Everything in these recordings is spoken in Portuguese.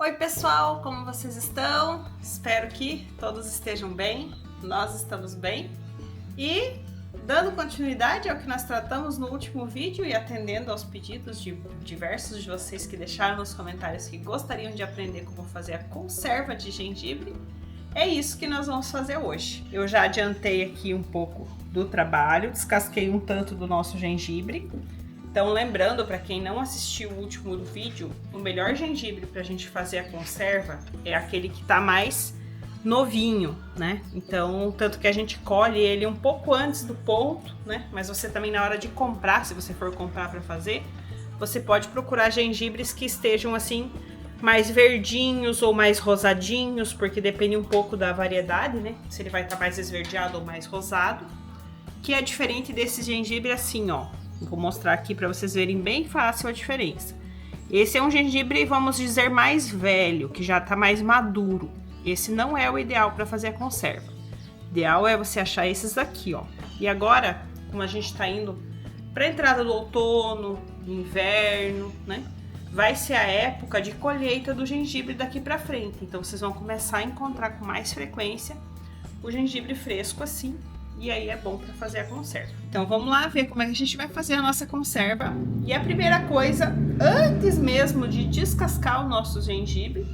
Oi pessoal, como vocês estão? Espero que todos estejam bem, nós estamos bem. E dando continuidade ao que nós tratamos no último vídeo e atendendo aos pedidos de diversos de vocês que deixaram nos comentários que gostariam de aprender como fazer a conserva de gengibre, é isso que nós vamos fazer hoje. Eu já adiantei aqui um pouco do trabalho, descasquei um tanto do nosso gengibre. Então, lembrando, para quem não assistiu o último do vídeo, o melhor gengibre para a gente fazer a conserva é aquele que tá mais novinho, né? Então, tanto que a gente colhe ele um pouco antes do ponto, né? Mas você também, na hora de comprar, se você for comprar para fazer, você pode procurar gengibres que estejam assim, mais verdinhos ou mais rosadinhos, porque depende um pouco da variedade, né? Se ele vai estar mais esverdeado ou mais rosado, que é diferente desse gengibre assim, ó. Vou mostrar aqui para vocês verem bem fácil a diferença. Esse é um gengibre, vamos dizer, mais velho, que já tá mais maduro. Esse não é o ideal para fazer a conserva. O ideal é você achar esses daqui, ó. E agora, como a gente tá indo para a entrada do outono, do inverno, né? Vai ser a época de colheita do gengibre daqui para frente. Então vocês vão começar a encontrar com mais frequência o gengibre fresco assim. E aí é bom para fazer a conserva. Então vamos lá ver como é que a gente vai fazer a nossa conserva. E a primeira coisa, antes mesmo de descascar o nosso gengibre,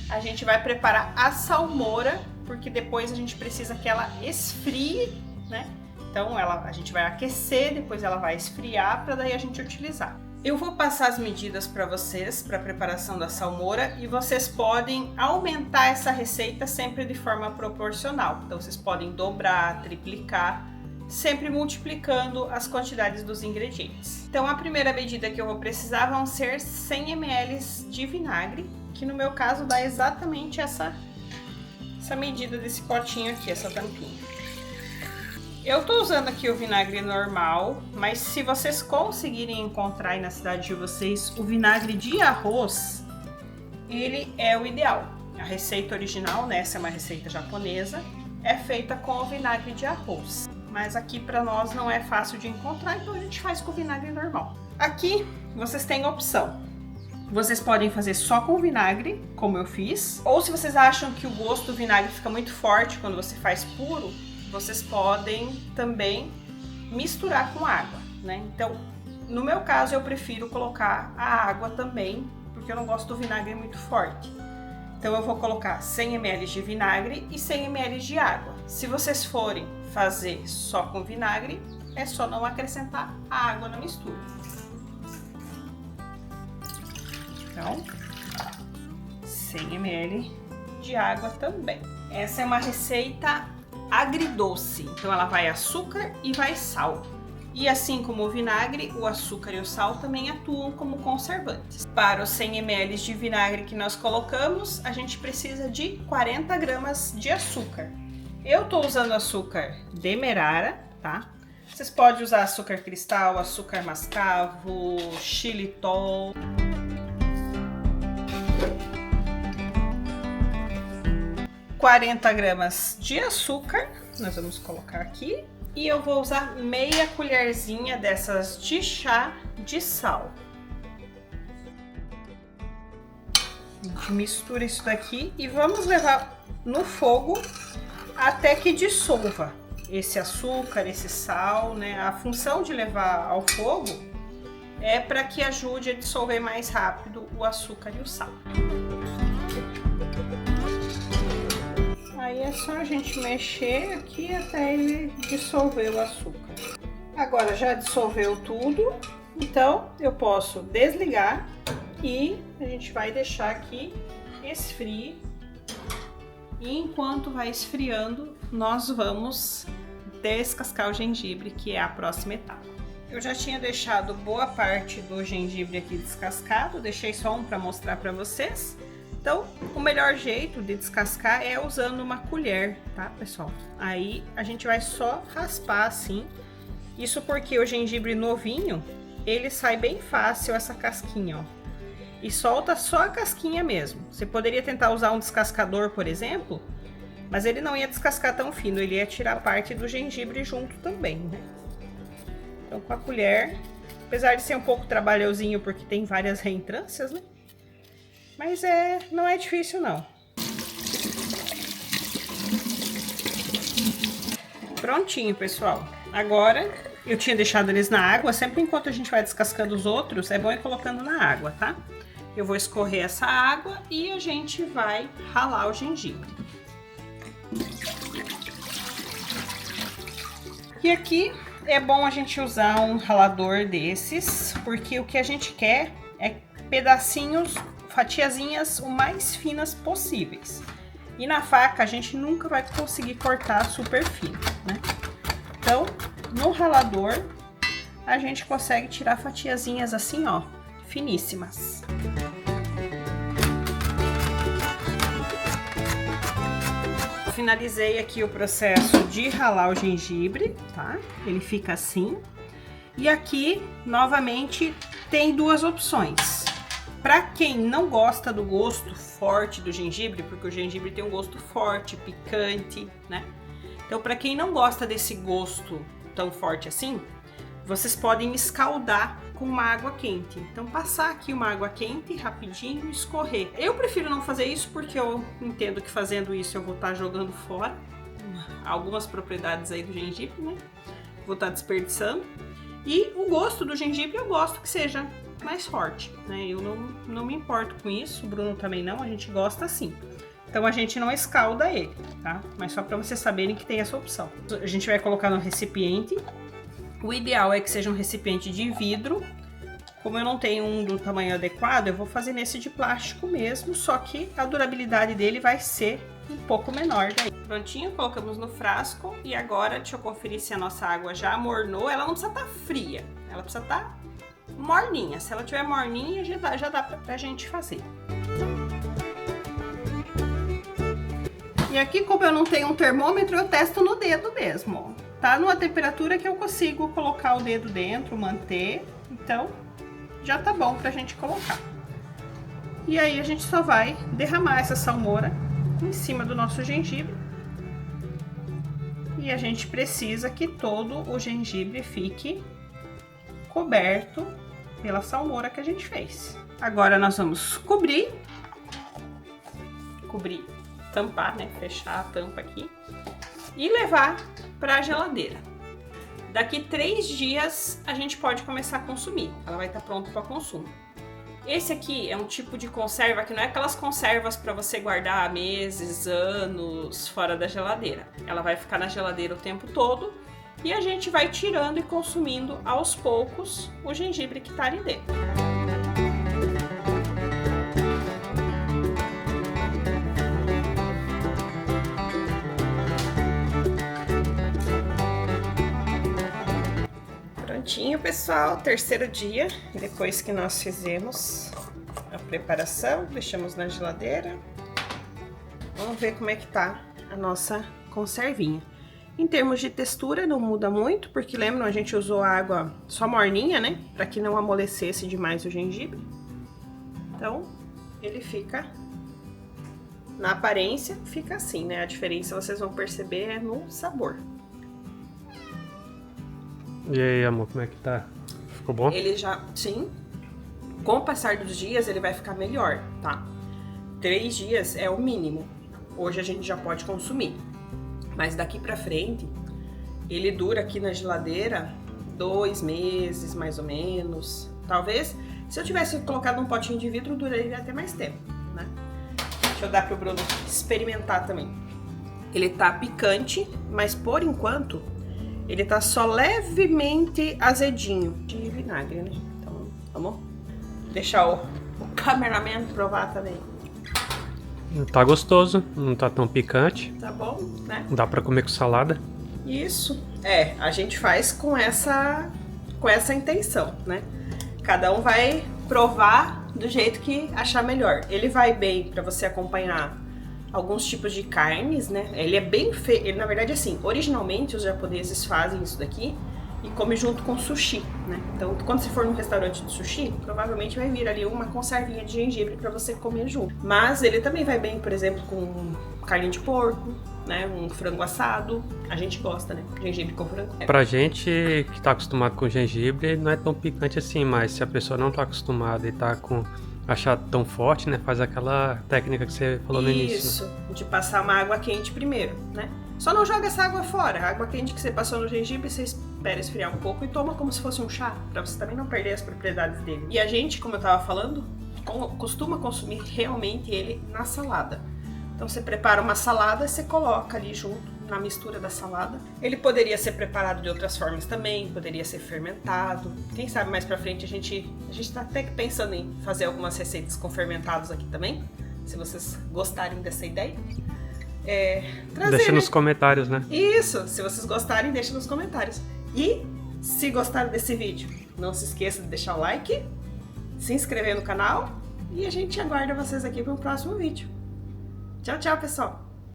a gente vai preparar a salmoura, porque depois a gente precisa que ela esfrie, né? Então a gente vai aquecer, depois ela vai esfriar para daí a gente utilizar. Eu vou passar as medidas para vocês para a preparação da salmoura e vocês podem aumentar essa receita sempre de forma proporcional. Então vocês podem dobrar, triplicar, sempre multiplicando as quantidades dos ingredientes. Então a primeira medida que eu vou precisar vão ser 100 ml de vinagre, que no meu caso dá exatamente essa medida desse potinho aqui, essa tampinha. Eu tô usando aqui o vinagre normal, mas se vocês conseguirem encontrar aí na cidade de vocês o vinagre de arroz, ele é o ideal. A receita original, né, essa é uma receita japonesa, é feita com o vinagre de arroz. Mas aqui para nós não é fácil de encontrar, então a gente faz com o vinagre normal. Aqui vocês têm a opção. Vocês podem fazer só com vinagre, como eu fiz, ou se vocês acham que o gosto do vinagre fica muito forte quando você faz puro, vocês podem também misturar com água, né? Então, no meu caso, eu prefiro colocar a água também, porque eu não gosto do vinagre muito forte. Então, eu vou colocar 100 ml de vinagre e 100 ml de água. Se vocês forem fazer só com vinagre, é só não acrescentar a água na mistura. Então, 100 ml de água também. Essa é uma receita agridoce, então ela vai açúcar e vai sal. E assim como o vinagre, o açúcar e o sal também atuam como conservantes. Para os 100 ml de vinagre que nós colocamos, a gente precisa de 40 gramas de açúcar. Eu tô usando açúcar demerara, tá? Vocês podem usar açúcar cristal, açúcar mascavo, xilitol. ,40 gramas de açúcar, nós vamos colocar aqui, e eu vou usar meia colherzinha dessas de chá de sal. A gente mistura isso daqui e vamos levar no fogo até que dissolva esse açúcar, esse sal, né? A função de levar ao fogo é para que ajude a dissolver mais rápido o açúcar e o sal. Aí é só a gente mexer aqui até ele dissolver o açúcar. Agora já dissolveu tudo, então eu posso desligar e a gente vai deixar aqui esfriar. E enquanto vai esfriando, nós vamos descascar o gengibre, que é a próxima etapa. Eu já tinha deixado boa parte do gengibre aqui descascado, deixei só um para mostrar para vocês. Então, o melhor jeito de descascar é usando uma colher, tá, pessoal? Aí, a gente vai só raspar assim. Isso porque o gengibre novinho, ele sai bem fácil essa casquinha, ó. E solta só a casquinha mesmo. Você poderia tentar usar um descascador, por exemplo, mas ele não ia descascar tão fino, ele ia tirar parte do gengibre junto também, né? Então, com a colher, apesar de ser um pouco trabalhosinho porque tem várias reentrâncias, né? Mas não é difícil não. Prontinho, pessoal. Agora, eu tinha deixado eles na água. Sempre enquanto a gente vai descascando os outros, é bom ir colocando na água, tá? Eu vou escorrer essa água e a gente vai ralar o gengibre. E aqui é bom a gente usar um ralador desses, porque o que a gente quer é pedacinhos, fatiazinhas o mais finas possíveis. E na faca a gente nunca vai conseguir cortar super fino, né? Então, no ralador, a gente consegue tirar fatiazinhas assim, ó, finíssimas. Finalizei aqui o processo de ralar o gengibre, tá? Ele fica assim. E aqui, novamente, tem duas opções. Para quem não gosta do gosto forte do gengibre, porque o gengibre tem um gosto forte, picante, né? Então, para quem não gosta desse gosto tão forte assim, vocês podem escaldar com uma água quente. Então, passar aqui uma água quente rapidinho e escorrer. Eu prefiro não fazer isso porque eu entendo que fazendo isso eu vou estar jogando fora algumas propriedades aí do gengibre, né? Vou estar desperdiçando. E o gosto do gengibre eu gosto que seja mais forte, né? Eu não me importo com isso, o Bruno também não, a gente gosta assim. Então a gente não escalda ele, tá? Mas só para vocês saberem que tem essa opção. A gente vai colocar no recipiente. O ideal é que seja um recipiente de vidro. Como eu não tenho um do tamanho adequado, eu vou fazer nesse de plástico mesmo, só que a durabilidade dele vai ser um pouco menor daí. Prontinho, colocamos no frasco e agora deixa eu conferir se a nossa água já amornou. Ela não precisa estar fria, ela precisa estar morninha. Se ela tiver morninha, já dá pra gente fazer. E aqui, como eu não tenho um termômetro, eu testo no dedo mesmo. Tá numa temperatura que eu consigo colocar o dedo dentro, manter. Então, já tá bom pra gente colocar. E aí, a gente só vai derramar essa salmoura em cima do nosso gengibre. E a gente precisa que todo o gengibre fique coberto pela salmoura que a gente fez. Agora nós vamos cobrir, tampar, né? Fechar a tampa aqui e levar para a geladeira. Daqui 3 dias a gente pode começar a consumir. Ela vai estar pronta para consumo. Esse aqui é um tipo de conserva que não é aquelas conservas para você guardar meses, anos fora da geladeira. Ela vai ficar na geladeira o tempo todo e a gente vai tirando e consumindo aos poucos o gengibre que tá ali dentro. Prontinho, pessoal, terceiro dia, depois que nós fizemos a preparação, deixamos na geladeira. Vamos ver como é que tá a nossa conservinha. Em termos de textura, não muda muito, porque lembram, a gente usou água só morninha, né? Para que não amolecesse demais o gengibre. Então, ele fica, na aparência, fica assim, né? A diferença, vocês vão perceber, é no sabor. E aí, amor, como é que tá? Ficou bom? Ele já, sim, com o passar dos dias, ele vai ficar melhor, tá? 3 dias é o mínimo. Hoje a gente já pode consumir. Mas daqui pra frente, ele dura aqui na geladeira 2 meses, mais ou menos. Talvez, se eu tivesse colocado num potinho de vidro, duraria até mais tempo, né? Deixa eu dar pro Bruno experimentar também. Ele tá picante, mas por enquanto, ele tá só levemente azedinho. De vinagre, né? Então, vamos deixar o cameraman provar também. Tá gostoso, não tá tão picante. Tá bom, né? Dá pra comer com salada. Isso. A gente faz com essa intenção, né? Cada um vai provar do jeito que achar melhor. Ele vai bem pra você acompanhar alguns tipos de carnes, né? Ele é bem feito. Ele, na verdade, assim, originalmente os japoneses fazem isso daqui e come junto com sushi, né? Então, quando você for num restaurante de sushi, provavelmente vai vir ali uma conservinha de gengibre para você comer junto. Mas ele também vai bem, por exemplo, com carne de porco, né? Um frango assado. A gente gosta, né? Gengibre com frango. Pra gente que tá acostumado com gengibre, não é tão picante assim, mas se a pessoa não tá acostumada e tá com achar tão forte, né? Faz aquela técnica que você falou no início. Isso, de passar uma água quente primeiro, né? Só não joga essa água fora. A água quente que você passou no gengibre, você espera esfriar um pouco e toma como se fosse um chá, pra você também não perder as propriedades dele. E a gente, como eu tava falando, costuma consumir realmente ele na salada. Então você prepara uma salada e você coloca ali junto na mistura da salada. Ele poderia ser preparado de outras formas também, poderia ser fermentado. Quem sabe mais pra frente a gente tá até pensando em fazer algumas receitas com fermentados aqui também, se vocês gostarem dessa ideia. Deixa nos comentários, né? Isso, se vocês gostarem, deixa nos comentários. E se gostaram desse vídeo, não se esqueça de deixar o like, se inscrever no canal e a gente aguarda vocês aqui para um próximo vídeo. Tchau, tchau, pessoal!